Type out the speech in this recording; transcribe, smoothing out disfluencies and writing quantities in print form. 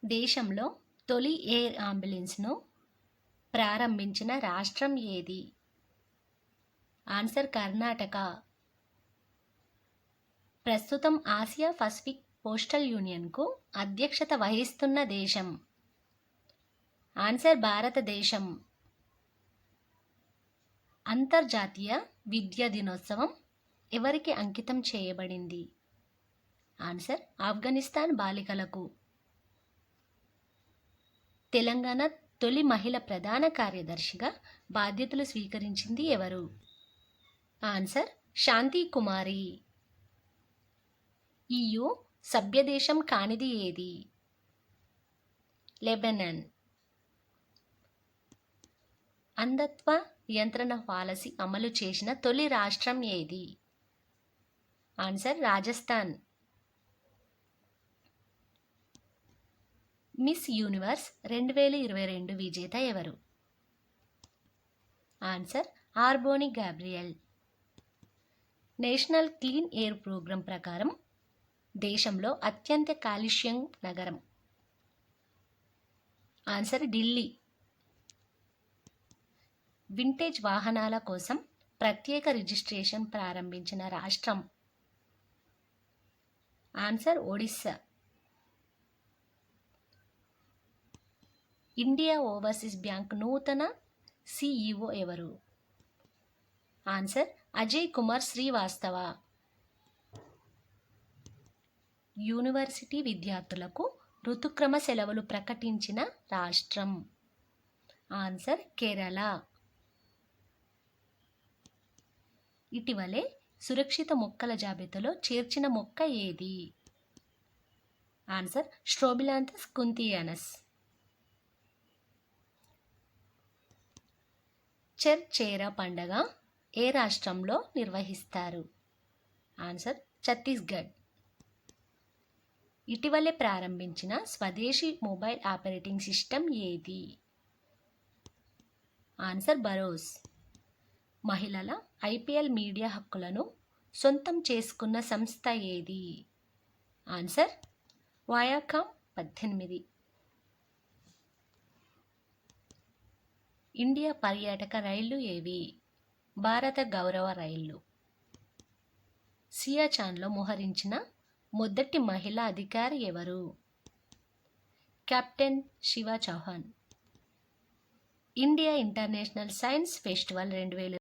దేశంలో తొలి ఎయిర్ అంబులెన్స్ను ప్రారంభించిన రాష్ట్రం ఏది? ఆన్సర్ కర్ణాటక. ప్రస్తుతం ఆసియా పసిఫిక్ పోస్టల్ యూనియన్కు అధ్యక్షత వహిస్తున్న దేశం? ఆన్సర్ భారతదేశం. అంతర్జాతీయ విద్యా దినోత్సవం ఎవరికి అంకితం చేయబడింది? ఆన్సర్ ఆఫ్ఘనిస్తాన్ బాలికలకు. తెలంగాణ తొలి మహిళ ప్రధాన కార్యదర్శిగా బాధ్యతలు స్వీకరించింది ఎవరు? ఆన్సర్ శాంతి కుమారి. EU సభ్యదేశం కానిది ఏది? లెబనాన్. అంధత్వ నియంత్రణ పాలసీ అమలు చేసిన తొలి రాష్ట్రం ఏది? ఆన్సర్ రాజస్థాన్. మిస్ యూనివర్స్ 2022 విజేత ఎవరు? Answer R'Bonney Gabriel. National clean air programme ప్రకారం దేశంలో అత్యంత కాలుష్యం నగరం? ఆన్సర్ ఢిల్లీ. వింటేజ్ వాహనాల కోసం ప్రత్యేక రిజిస్ట్రేషన్ ప్రారంభించిన రాష్ట్రం? Answer Odisha. India overseas bank నూతన CEO ఎవరు? ఆన్సర్ అజయ్ కుమార్ శ్రీవాస్తవ. యూనివర్సిటీ విద్యార్థులకు ఋతుక్రమ సెలవులు ప్రకటించిన రాష్ట్రం? ఆన్సర్ కేరళ. ఇటీవలే సురక్షిత మొక్కల జాబితాలో చేర్చిన మొక్క ఏది? ఆన్సర్ స్ట్రోబిలాంథస్ కుంతియానస్. చర్చేరా పండగ ఏ రాష్ట్రంలో నిర్వహిస్తారు? ఆన్సర్ ఛత్తీస్గఢ్. ఇటీవలే ప్రారంభించిన స్వదేశీ మొబైల్ ఆపరేటింగ్ సిస్టమ్ ఏది? ఆన్సర్ బరోస్. మహిళల IPL మీడియా హక్కులను సొంతం చేసుకున్న సంస్థ ఏది? Answer Viacom 18. ఇండియా పర్యాటక రైళ్లు ఏవి? భారత గౌరవ రైళ్లు. సియాచాన్లో మోహరించిన మొదటి మహిళా అధికారి ఎవరు? Captain Shiva Chauhan. India international science festival 2022